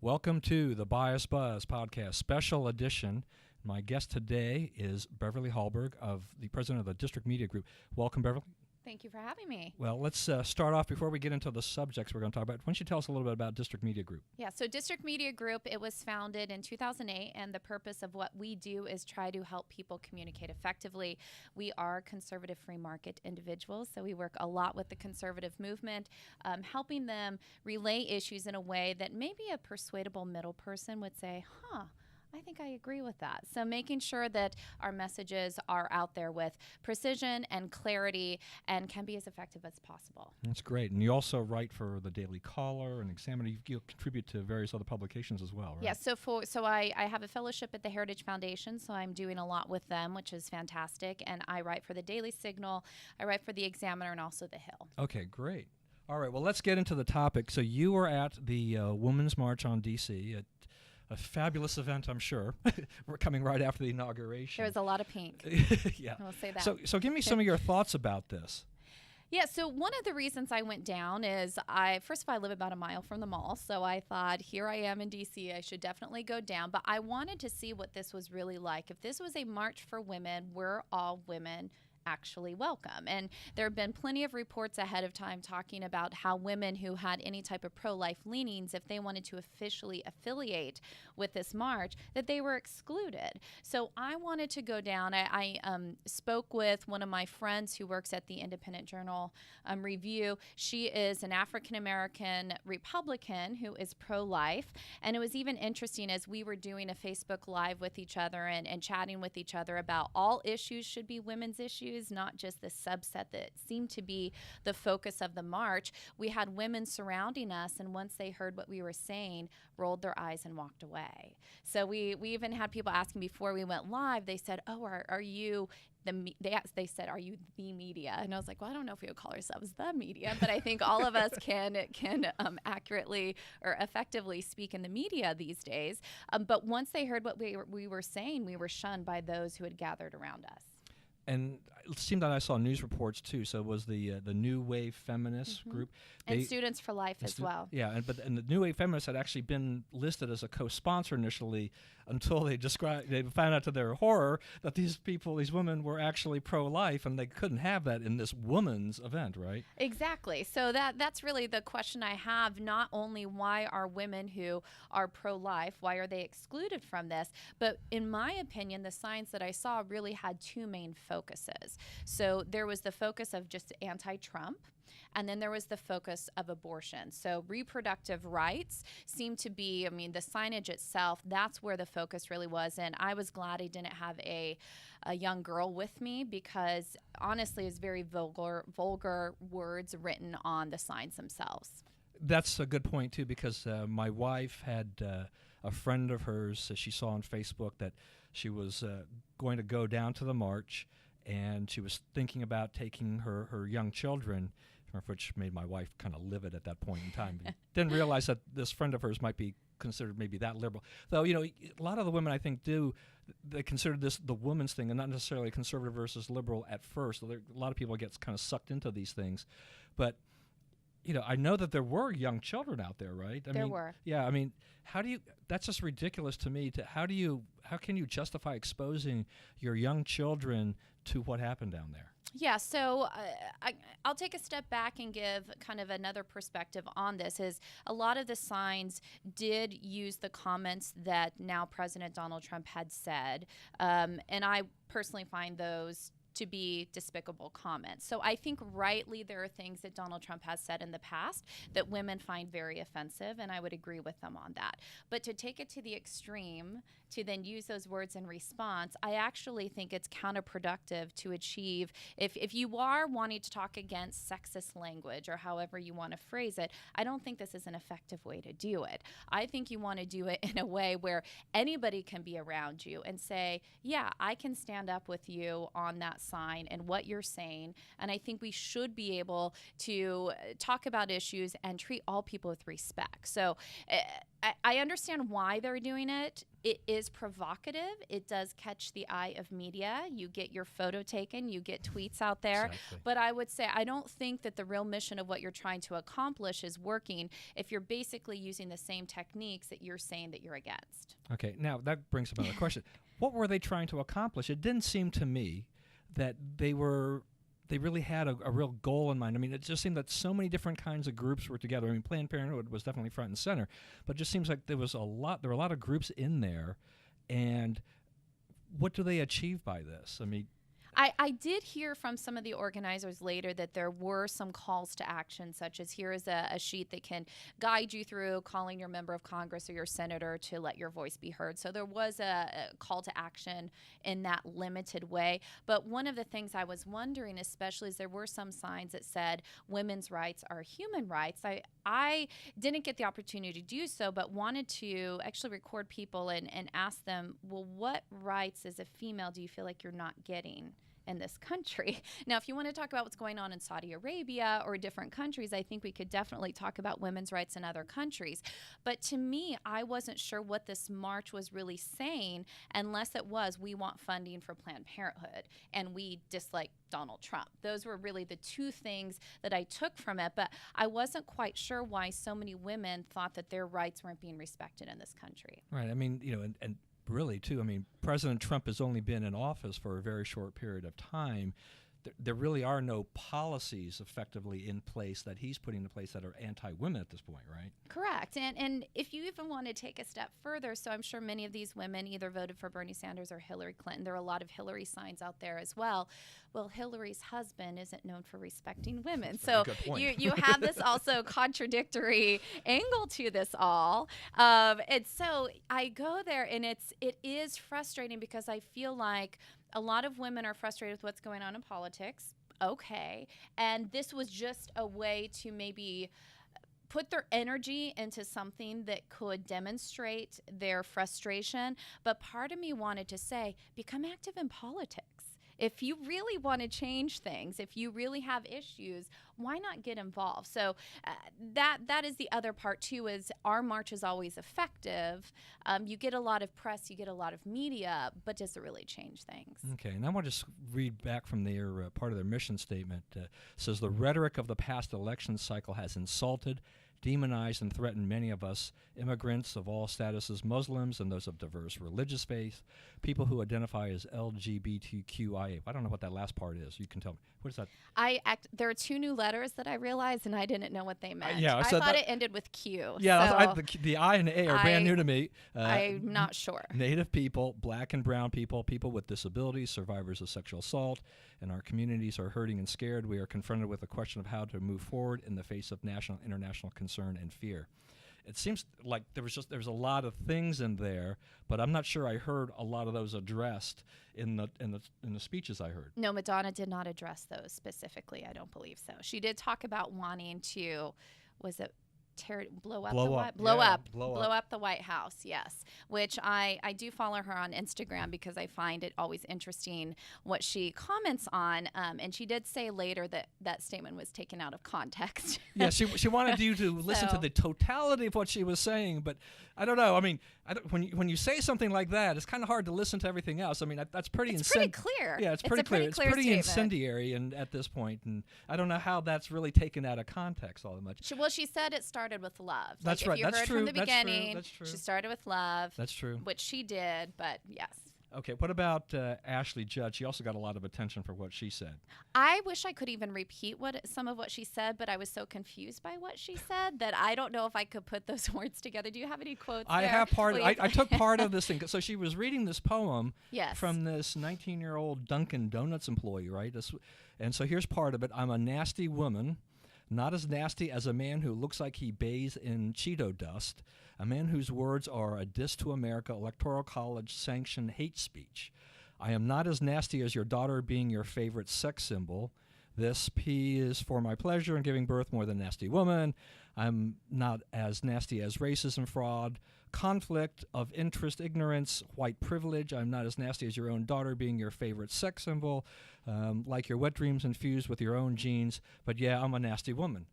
Welcome to the Bias Buzz podcast, special edition. My guest today is Beverly Hallberg, the president of the District Media Group. Welcome, Beverly. Thank you for having me. Well, let's start off before we get into the subjects we're going to talk about. Why don't you tell us a little bit about District Media Group? Yeah, so District Media Group, it was founded in 2008, and the purpose of what we do is try to help people communicate effectively. We are conservative free market individuals, so we work a lot with the conservative movement, helping them relay issues in a way that maybe a persuadable middle person would say, I think I agree with that. So making sure that our messages are out there with precision and clarity and can be as effective as possible. That's great. And you also write for the Daily Caller and Examiner. You contribute to various other publications as well, right? Yeah, so I have a fellowship at the Heritage Foundation, so I'm doing a lot with them, which is fantastic. And I write for the Daily Signal, I write for the Examiner, and also the Hill. Okay, great. All right, well, let's get into the topic. So you were at the Women's March on D.C., a fabulous event, I'm sure. We're coming right after the inauguration. There was a lot of pink. Yeah. I'll say that. So give me some of your thoughts about this. Yeah, so one of the reasons I went down is first of all, I live about a mile from the mall, so I thought, here I am in D.C., I should definitely go down. But I wanted to see what this was really like. If this was a march for women, we're all women actually welcome. And there have been plenty of reports ahead of time talking about how women who had any type of pro-life leanings, if they wanted to officially affiliate with this march, that they were excluded. So I wanted to go down. I spoke with one of my friends who works at the Independent Journal Review. She is an African-American Republican who is pro-life. And it was even interesting as we were doing a Facebook Live with each other and chatting with each other about all issues should be women's issues, not just the subset that seemed to be the focus of the march. We had women surrounding us, and once they heard what we were saying, rolled their eyes and walked away. So we even had people asking before we went live, they said, are you they said, are you the media? And I was like, well, I don't know if we would call ourselves the media, but I think all of us can accurately or effectively speak in the media these days. But once they heard what we were saying, we were shunned by those who had gathered around us. And it seemed that I saw news reports too. So it was the New Wave Feminist group, and Students for Life as well. Yeah, and the New Wave Feminists had actually been listed as a co-sponsor initially until they found out to their horror that these women were actually pro-life, and they couldn't have that in this women's event, right? Exactly. So that's really the question I have. Not only why are women who are pro-life, why are they excluded from this? But in my opinion, the signs that I saw really had two main focuses. So there was the focus of just anti-Trump, and then there was the focus of abortion. So reproductive rights seemed to be, the signage itself, that's where the focus really was. And I was glad I didn't have a young girl with me because honestly, it's very vulgar words written on the signs themselves. That's a good point too, because my wife had a friend of hers she saw on Facebook that she was going to go down to the march, and she was thinking about taking her young children, which made my wife kind of livid at that point in time. Didn't realize that this friend of hers might be considered maybe that liberal. Though, a lot of the women I think they consider this the woman's thing and not necessarily conservative versus liberal at first. So a lot of people get kind of sucked into these things. But I know that there were young children out there, right? There were. Yeah, that's just ridiculous to me. How can you justify exposing your young children to what happened down there? Yeah, so I'll take a step back and give kind of another perspective on this. Is a lot of the signs did use the comments that now President Donald Trump had said, and I personally find those to be despicable comments. So I think rightly there are things that Donald Trump has said in the past that women find very offensive, and I would agree with them on that. But to take it to the extreme, to then use those words in response, I actually think it's counterproductive to achieve, if you are wanting to talk against sexist language or however you want to phrase it, I don't think this is an effective way to do it. I think you want to do it in a way where anybody can be around you and say, yeah, I can stand up with you on that sign and what you're saying. And I think we should be able to talk about issues and treat all people with respect. So I understand why they're doing it, It is provocative. It does catch the eye of media. You get your photo taken, you get tweets out there. Exactly. But I would say I don't think that the real mission of what you're trying to accomplish is working if you're basically using the same techniques that you're saying that you're against. Okay, now that brings up another question. What were they trying to accomplish? It didn't seem to me that they really had a real goal in mind. I mean, it just seemed that so many different kinds of groups were together. I mean, Planned Parenthood was definitely front and center, but it just seems like there were a lot of groups in there. And what do they achieve by this? I mean, I did hear from some of the organizers later that there were some calls to action, such as here is a sheet that can guide you through calling your member of Congress or your senator to let your voice be heard. So there was a call to action in that limited way. But one of the things I was wondering, especially, is there were some signs that said women's rights are human rights. I didn't get the opportunity to do so, but wanted to actually record people and ask them, well, what rights as a female do you feel like you're not getting in this country? Now, if you want to talk about what's going on in Saudi Arabia or different countries, I think we could definitely talk about women's rights in other countries. But to me, I wasn't sure what this march was really saying, unless it was, we want funding for Planned Parenthood and we dislike Donald Trump. Those were really the two things that I took from it. But I wasn't quite sure why so many women thought that their rights weren't being respected in this country. right. I mean, and really, too, I mean, President Trump has only been in office for a very short period of time. There really are no policies effectively in place that he's putting in place that are anti-women at this point, right? Correct. And if you even want to take a step further, so I'm sure many of these women either voted for Bernie Sanders or Hillary Clinton. There are a lot of Hillary signs out there as well. Well, Hillary's husband isn't known for respecting women. So you have this also contradictory angle to this all. And so I go there, and it is frustrating because I feel like a lot of women are frustrated with what's going on in politics. Okay. And this was just a way to maybe put their energy into something that could demonstrate their frustration. But part of me wanted to say, become active in politics. If you really want to change things, if you really have issues, why not get involved? So that is the other part, too, is our march is always effective. You get a lot of press, you get a lot of media, but does it really change things? Okay, and I want to just read back from their part of their mission statement. It says, the rhetoric of the past election cycle has insulted, demonized, and threatened many of us, immigrants of all statuses, Muslims and those of diverse religious faith, people who identify as LGBTQIA. I don't know what that last part is. You can tell me. What is that? There are two new letters that I realized, and I didn't know what they meant. Yeah, I thought it ended with Q. Yeah, so the I and the A are brand new to me. I'm not sure. Native people, black and brown people, people with disabilities, survivors of sexual assault, and our communities are hurting and scared. We are confronted with the question of how to move forward in the face of national, international concern and fear. It seems like there's a lot of things in there, but I'm not sure I heard a lot of those addressed in the speeches I heard. No, Madonna did not address those specifically. I don't believe so. She did talk about wanting to, was it blow up the White House, yes, which I do follow her on Instagram because I find it always interesting what she comments on, and she did say later that statement was taken out of context. Yeah, she wanted you to listen to the totality of what she was saying, but I don't know. I mean, when you say something like that, it's kind of hard to listen to everything else. I mean, that's pretty pretty clear. Yeah, it's pretty clear. It's pretty incendiary and at this point, and I don't know how that's really taken out of context all that much. She said it started with love. That's right. If you heard true. From the beginning, That's true. She started with love. That's true. Which she did, but yes. Okay, what about Ashley Judd? She also got a lot of attention for what she said. I wish I could even repeat some of what she said, but I was so confused by what she said that I don't know if I could put those words together. Do you have any quotes I there? have part. I took part of this thing. So she was reading this poem yes. from this 19-year-old Dunkin' Donuts employee, right? And so here's part of it. I'm a nasty woman, not as nasty as a man who looks like he bathes in Cheeto dust, a man whose words are a diss to America, Electoral College sanctioned hate speech. I am not as nasty as your daughter being your favorite sex symbol. This P is for my pleasure in giving birth more than nasty woman. I'm not as nasty as racism, fraud, conflict of interest, ignorance, white privilege. I'm not as nasty as your own daughter being your favorite sex symbol, like your wet dreams infused with your own genes. But yeah, I'm a nasty woman.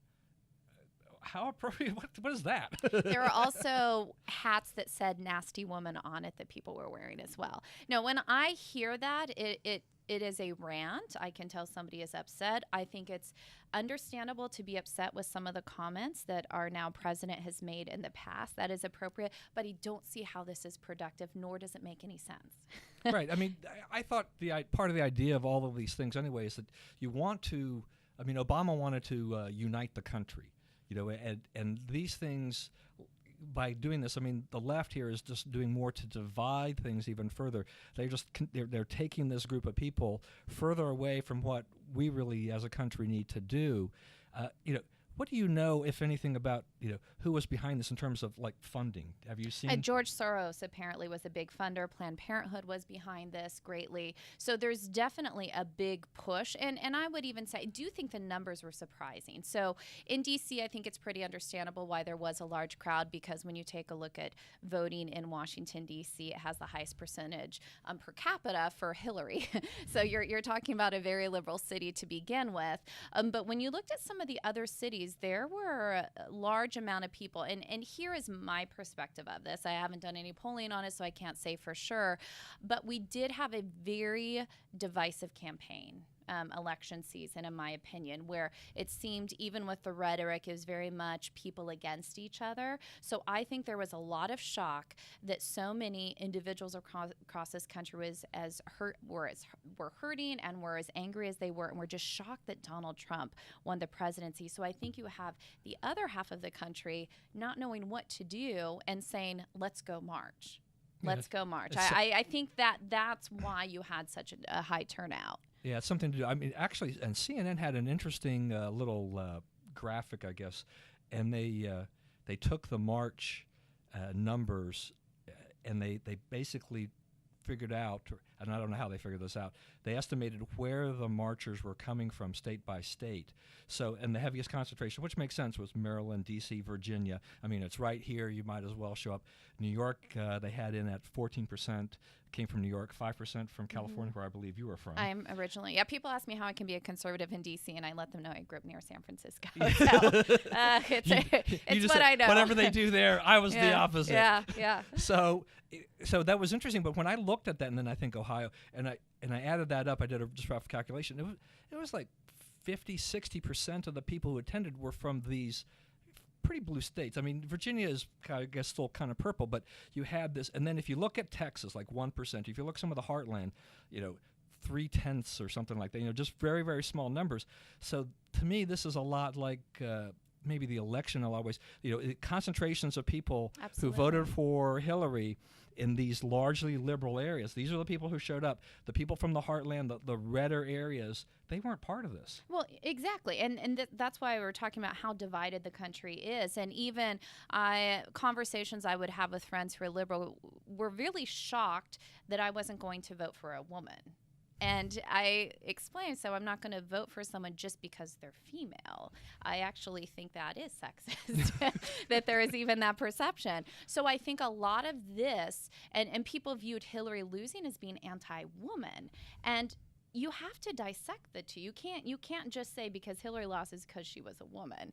how appropriate? What is that? There were also hats that said "nasty woman" on it that people were wearing as well. Now, when I hear that, it is a rant. I can tell somebody is upset. I think it's understandable to be upset with some of the comments that our now president has made in the past. That is appropriate, but I don't see how this is productive, nor does it make any sense. Right. I mean, I thought part of the idea of all of these things anyway is that you want to, I mean, Obama wanted to unite the country, and these things, by doing this, I mean, the left here is just doing more to divide things even further. They're taking this group of people further away from what we really as a country need to do. What do you know, if anything, about who was behind this in terms of like funding? Have you seen? George Soros apparently was a big funder. Planned Parenthood was behind this greatly. So there's definitely a big push. And I would even say, I do think the numbers were surprising. So in D.C., I think it's pretty understandable why there was a large crowd, because when you take a look at voting in Washington, D.C., it has the highest percentage per capita for Hillary. So you're talking about a very liberal city to begin with. But when you looked at some of the other cities, there were a large amount of people. And here is my perspective of this. I haven't done any polling on it, so I can't say for sure. But we did have a very divisive campaign. Election season, in my opinion, where it seemed, even with the rhetoric, it was very much people against each other. So I think there was a lot of shock that so many individuals across this country were hurting and were as angry as they were, and were just shocked that Donald Trump won the presidency. So I think you have the other half of the country not knowing what to do and saying, let's go march. Let's go march. I think that's why you had such a high turnout. Yeah, it's something to do. I mean, actually, and CNN had an interesting little graphic, I guess, and they took the March numbers and they basically figured out, and I don't know how they figured this out, they estimated where the marchers were coming from state by state. So, and the heaviest concentration, which makes sense, was Maryland, D.C., Virginia. I mean, it's right here. You might as well show up. New York, they had in at 14%, came from New York, 5% from California, where I believe you were from. I'm originally. Yeah, people ask me how I can be a conservative in D.C., and I let them know I grew up near San Francisco. So it's what I know. Whatever they do there, I was the opposite. Yeah. So that was interesting. But when I looked at that, and then I think Ohio, and I added that up, I did a just rough calculation. It was like 50-60% of the people who attended were from these pretty blue states. I mean, Virginia is, I guess, still kind of purple, but you had this. And then if you look at Texas, like 1%. If you look at some of the heartland, 0.3 or something like that. Just very, very small numbers. So to me, this is a lot like maybe the election in a lot of ways. Concentrations of people Absolutely. who voted for Hillary in these largely liberal areas. These are the people who showed up. The people from the heartland, the redder areas, they weren't part of this. Well, exactly. And that's why we're talking about how divided the country is. And even conversations I would have with friends who are liberal were really shocked that I wasn't going to vote for a woman. And I explained, so I'm not going to vote for someone just because they're female. I actually think that is sexist, that there is even that perception. So I think a lot of this, and people viewed Hillary losing as being anti-woman. And you have to dissect the two. You can't just say because Hillary lost is because she was a woman.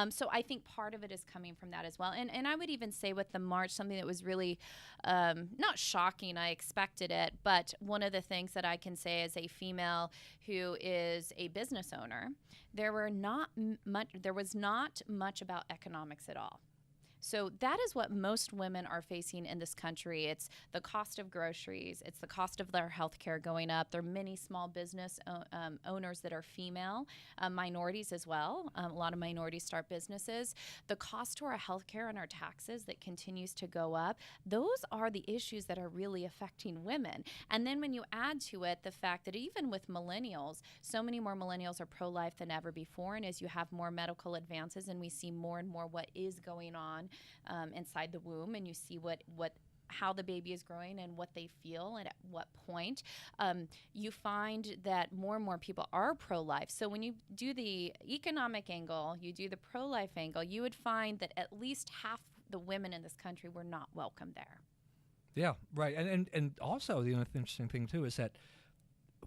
So I think part of it is coming from that as well. And I would even say with the march, something that was really not shocking, I expected it, but one of the things that I can say as a female who is a business owner, there was not much about economics at all. So that is what most women are facing in this country. It's the cost of groceries. It's the cost of their health care going up. There are many small business owners that are female, minorities as well. A lot of minorities start businesses. The cost to our health care and our taxes that continues to go up, those are the issues that are really affecting women. And then when you add to it the fact that even with millennials, so many more millennials are pro-life than ever before. And as you have more medical advances and we see more and more what is going on inside the womb, and you see how the baby is growing and what they feel and at what point, you find that more and more people are pro-life. So when you do the economic angle, you do the pro-life angle, you would find that at least half the women in this country were not welcome there. Yeah, right. And also the other interesting thing too is that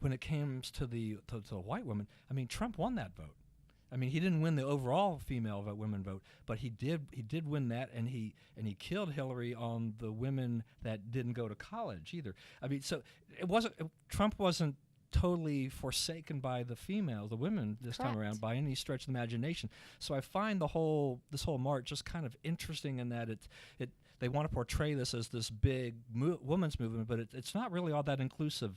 when it comes to the white women, I mean, Trump won that vote. I mean, he didn't win the overall female vote, women vote, but he did win that, and he killed Hillary on the women that didn't go to college either. I mean, so Trump wasn't totally forsaken by the females, the women this time around by any stretch of the imagination. So I find this whole march just kind of interesting in that they want to portray this as this big women's movement, but it's not really all that inclusive,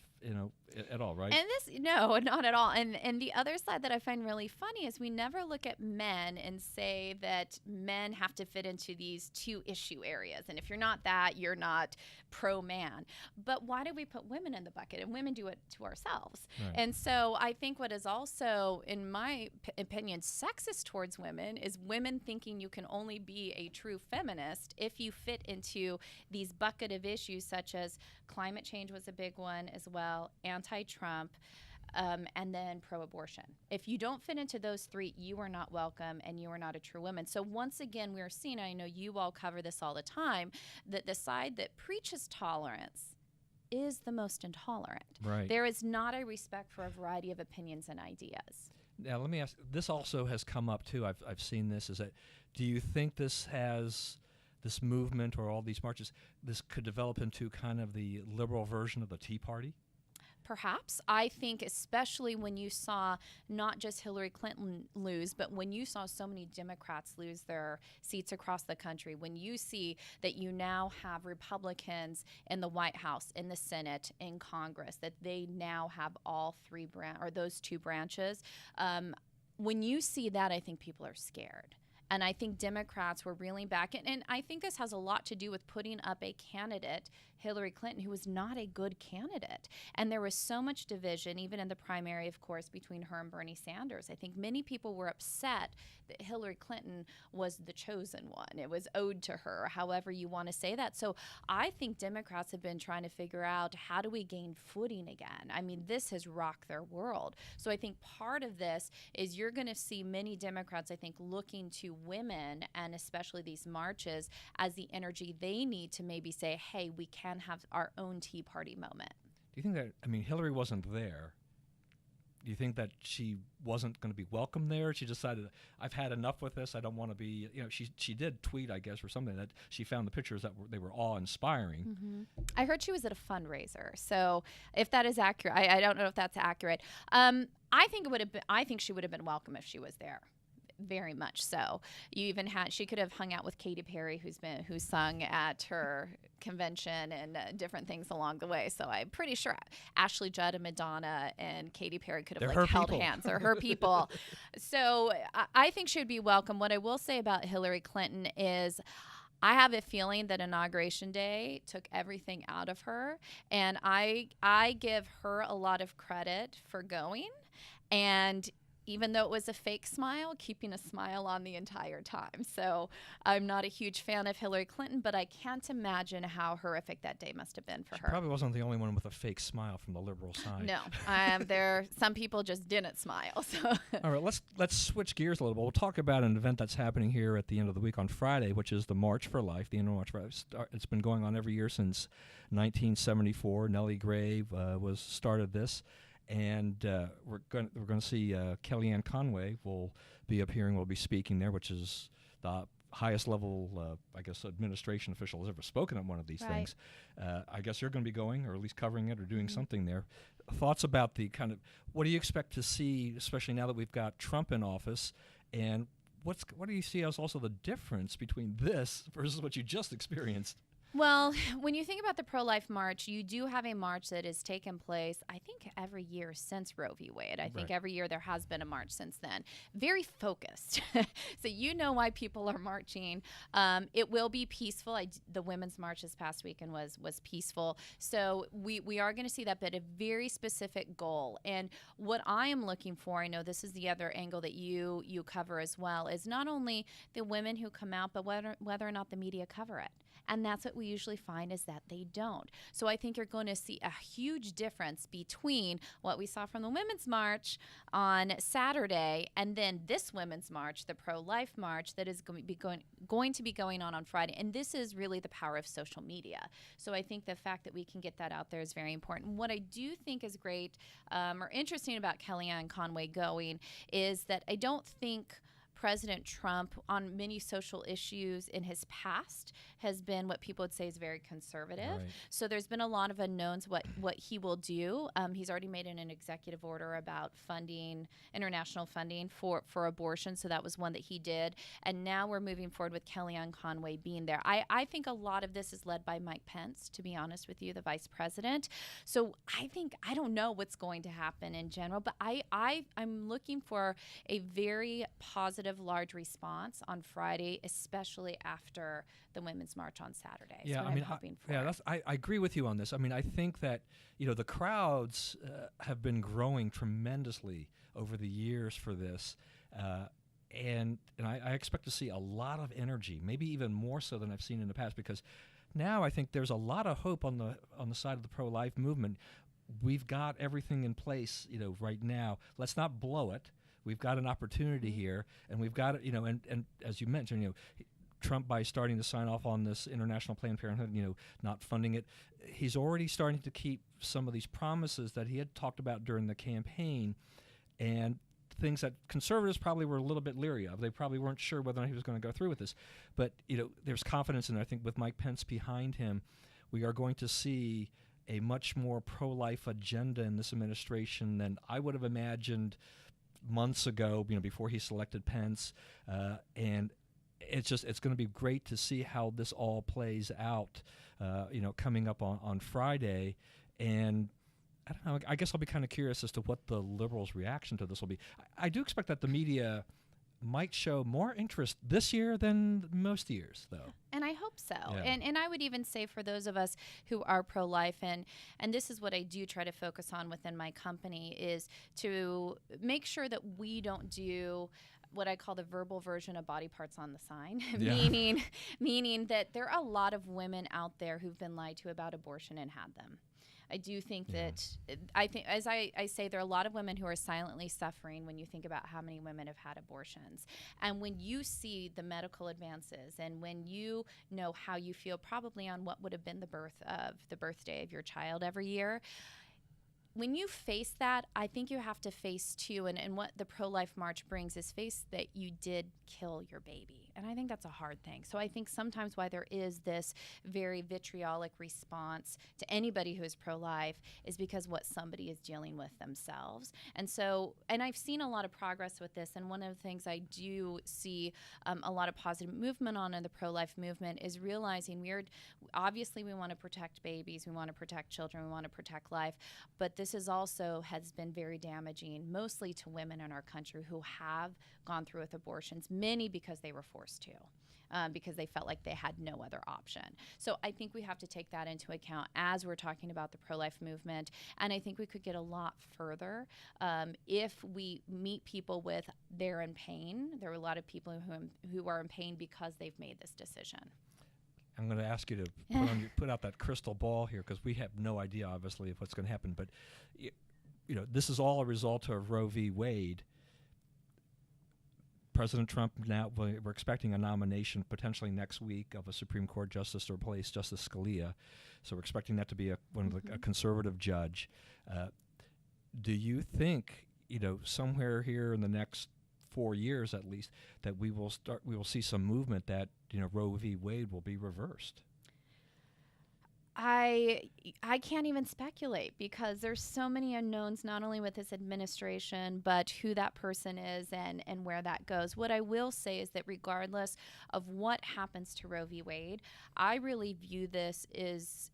at all, right? And no, not at all. And the other side that I find really funny is we never look at men and say that men have to fit into these two issue areas. And if you're not that, you're not pro-man. But why do we put women in the bucket? And women do it to ourselves. Right. And so I think what is also, in my opinion, sexist towards women is women thinking you can only be a true feminist if you fit into these bucket of issues such as climate change was a big one as well, anti-Trump, and then pro-abortion. If you don't fit into those three, you are not welcome and you are not a true woman. So once again, we're seeing, I know you all cover this all the time, that the side that preaches tolerance is the most intolerant. Right. There is not a respect for a variety of opinions and ideas. Now, let me ask, this also has come up too, I've seen this, is that do you think this movement or all these marches, this could develop into kind of the liberal version of the Tea Party? Perhaps. I think especially when you saw not just Hillary Clinton lose, but when you saw so many Democrats lose their seats across the country, when you see that you now have Republicans in the White House, in the Senate, in Congress, that they now have all those two branches, when you see that, I think people are scared. And I think Democrats were reeling back. And I think this has a lot to do with putting up a candidate, Hillary Clinton, who was not a good candidate. And there was so much division, even in the primary, of course, between her and Bernie Sanders. I think many people were upset that Hillary Clinton was the chosen one. It was owed to her, however you want to say that. So I think Democrats have been trying to figure out, how do we gain footing again? I mean, this has rocked their world. So I think part of this is you're going to see many Democrats, I think, looking to women and especially these marches as the energy they need to maybe say, hey, we can have our own Tea Party moment. Do you think that, I mean, Hillary wasn't there. Do you think that she wasn't going to be welcome there? She decided, I've had enough with this. I don't want to be, she did tweet, I guess, or something, that she found the pictures that they were awe-inspiring. Mm-hmm. I heard she was at a fundraiser. So if that is accurate, I don't know if that's accurate. I think she would have been welcome if she was there. Very much so. You even she could have hung out with Katy Perry, who's sung at her convention and different things along the way. So I'm pretty sure Ashley Judd and Madonna and Katy Perry could have held hands. They're her people. So I think she would be welcome. What I will say about Hillary Clinton is, I have a feeling that Inauguration Day took everything out of her, and I give her a lot of credit for going, and even though it was a fake smile, keeping a smile on the entire time. So I'm not a huge fan of Hillary Clinton, but I can't imagine how horrific that day must have been for her. She probably wasn't the only one with a fake smile from the liberal side. No, some people just didn't smile. So. All right, let's switch gears a little bit. We'll talk about an event that's happening here at the end of the week on Friday, which is the March for Life, the annual March for Life. It's been going on every year since 1974. Nellie Gray started this. And we're going to see Kellyanne Conway will be appearing, will be speaking there, which is the highest level, I guess, administration official has ever spoken at one of these things. I guess you're going to be going, or at least covering it, or doing something there. Thoughts about the kind of, what do you expect to see, especially now that we've got Trump in office, and what do you see as also the difference between this versus what you just experienced? Well, when you think about the pro-life march, you do have a march that has taken place, I think, every year since Roe v. Wade. I think every year there has been a march since then. Very focused. So you know why people are marching. It will be peaceful. The women's march this past weekend was peaceful. So we are going to see that, but a very specific goal. And what I am looking for, I know this is the other angle that you cover as well, is not only the women who come out, but whether or not the media cover it. And that's what we usually find is that they don't. So I think you're going to see a huge difference between what we saw from the Women's March on Saturday and then this Women's March, the pro-life march that is going to be going on Friday. And this is really the power of social media. So I think the fact that we can get that out there is very important. What I do think is great or interesting about Kellyanne Conway going is that I don't think President Trump on many social issues in his past has been what people would say is very conservative. Right. So there's been a lot of unknowns what he will do. He's already made an executive order about funding, international funding for abortion. So that was one that he did. And now we're moving forward with Kellyanne Conway being there. I think a lot of this is led by Mike Pence, to be honest with you, the vice president. So I don't know what's going to happen in general, but I'm looking for a very positive large response on Friday, especially after the Women's March on Saturday. Yeah, I'm hoping for. Yeah, I agree with you on this. I mean, I think that the crowds have been growing tremendously over the years for this, and I expect to see a lot of energy, maybe even more so than I've seen in the past, because now I think there's a lot of hope on the side of the pro-life movement. We've got everything in place, right now. Let's not blow it. We've got an opportunity here, and we've got it, and as you mentioned, Trump, by starting to sign off on this international Planned Parenthood, not funding it, he's already starting to keep some of these promises that he had talked about during the campaign, and things that conservatives probably were a little bit leery of. They probably weren't sure whether or not he was going to go through with this. But, there's confidence in it. I think with Mike Pence behind him, we are going to see a much more pro-life agenda in this administration than I would have imagined months ago, before he selected Pence, and it's going to be great to see how this all plays out, coming up on Friday. And I don't know, I guess I'll be kind of curious as to what the liberals' reaction to this will be. I do expect that the media might show more interest this year than most years, though. And I hope so. Yeah. And I would even say for those of us who are pro-life, and this is what I do try to focus on within my company, is to make sure that we don't do what I call the verbal version of body parts on the sign, Yeah. meaning that there are a lot of women out there who've been lied to about abortion and had them. I do think that, as I say, there are a lot of women who are silently suffering when you think about how many women have had abortions. And when you see the medical advances and when you know how you feel probably on what would have been the birthday of your child every year, when you face that, I think you have to face too, and what the pro-life march brings is face that you did kill your baby. And I think that's a hard thing. So I think sometimes why there is this very vitriolic response to anybody who is pro-life is because what somebody is dealing with themselves. And I've seen a lot of progress with this, and one of the things I do see a lot of positive movement on in the pro-life movement is realizing obviously we want to protect babies, we want to protect children, we want to protect life, but this has been very damaging, mostly to women in our country who have gone through with abortions, many because they were forced to. Because they felt like they had no other option. So I think we have to take that into account as we're talking about the pro-life movement. And I think we could get a lot further if we meet people with they're in pain. There are a lot of people who are in pain because they've made this decision. I'm going to ask you to put out that crystal ball here, because we have no idea, obviously, of what's going to happen. But this is all a result of Roe v. Wade. President Trump, now we're expecting a nomination potentially next week of a Supreme Court justice to replace Justice Scalia. So we're expecting that to be a conservative judge. Do you think, somewhere here in the next 4 years at least, that we will see some movement that Roe v. Wade will be reversed? I can't even speculate because there's so many unknowns, not only with this administration, but who that person is and where that goes. What I will say is that regardless of what happens to Roe v. Wade, I really view this as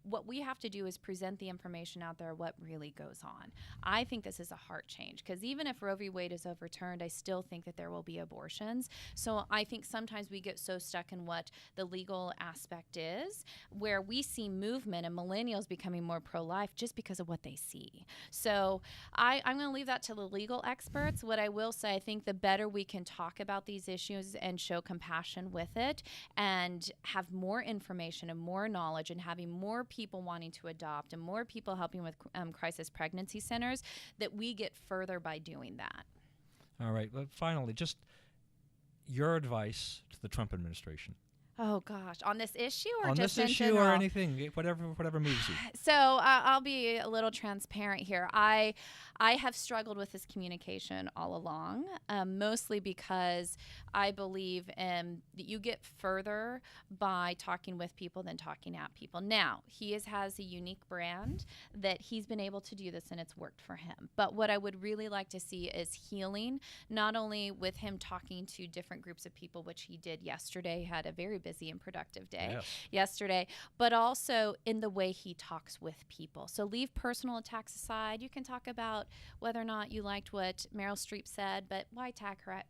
what we have to do is present the information out there, what really goes on. I think this is a heart change because even if Roe v. Wade is overturned, I still think that there will be abortions. So I think sometimes we get so stuck in what the legal aspect is, where we see movement and millennials becoming more pro-life just because of what they see. So I'm going to leave that to the legal experts. What I will say, I think the better we can talk about these issues and show compassion with it and have more information and more knowledge and having more people wanting to adopt and more people helping with crisis pregnancy centers, that we get further by doing that. All right. Well, finally, just your advice to the Trump administration. Oh gosh, on this issue or on just this in issue general? or anything, whatever moves you. So I'll be a little transparent here. I have struggled with this communication all along, mostly because I believe that you get further by talking with people than talking at people. Now, he has a unique brand that he's been able to do this, and it's worked for him. But what I would really like to see is healing, not only with him talking to different groups of people, which he did yesterday, had a very busy and productive day yesterday, but also in the way he talks with people. So leave personal attacks aside. You can talk about whether or not you liked what Meryl Streep said, but why attack her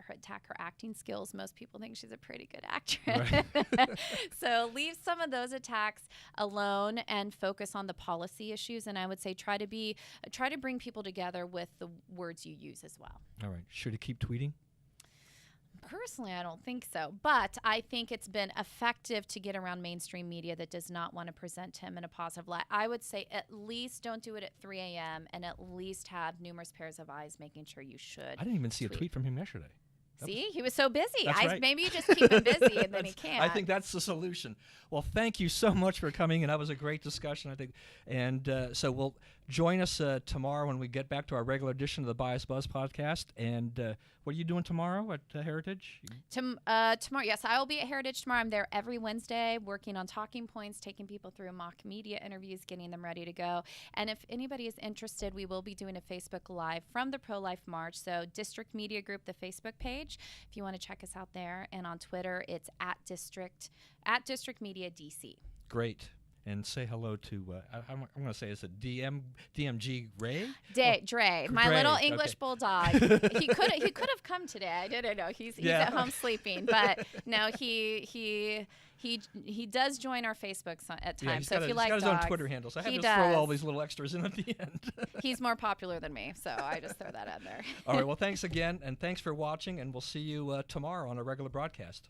acting skills? Most people think she's a pretty good actress. Right. So leave some of those attacks alone and focus on the policy issues. And I would say try to bring people together with the words you use as well. All right. Should he keep tweeting? Personally, I don't think so, but I think it's been effective to get around mainstream media that does not want to present him in a positive light. I would say at least don't do it at 3 a.m. and at least have numerous pairs of eyes making sure you should. I didn't even see a tweet from him yesterday. See, he was so busy. That's right. Maybe you just keep him busy and then he can't. I think that's the solution. Well, thank you so much for coming, and that was a great discussion, I think. And so we'll join us tomorrow when we get back to our regular edition of the Bias Buzz podcast. And what are you doing tomorrow at Heritage? Tomorrow, yes, I will be at Heritage tomorrow. I'm there every Wednesday working on talking points, taking people through mock media interviews, getting them ready to go. And if anybody is interested, we will be doing a Facebook Live from the Pro-Life March. So District Media Group, the Facebook page, if you want to check us out there. And on Twitter, it's at District Media DC. Great. And say hello to, I'm going to say, is it DMG Ray? Dre, my little English bulldog. He could have come today. I didn't know. He's at home sleeping. But no, he does join our Facebook at times. So if you like dogs. He's got his own Twitter handle. So I have to throw all these little extras in at the end. He's more popular than me, so I just throw that in there. All right. Well, thanks again, and thanks for watching, and we'll see you tomorrow on a regular broadcast.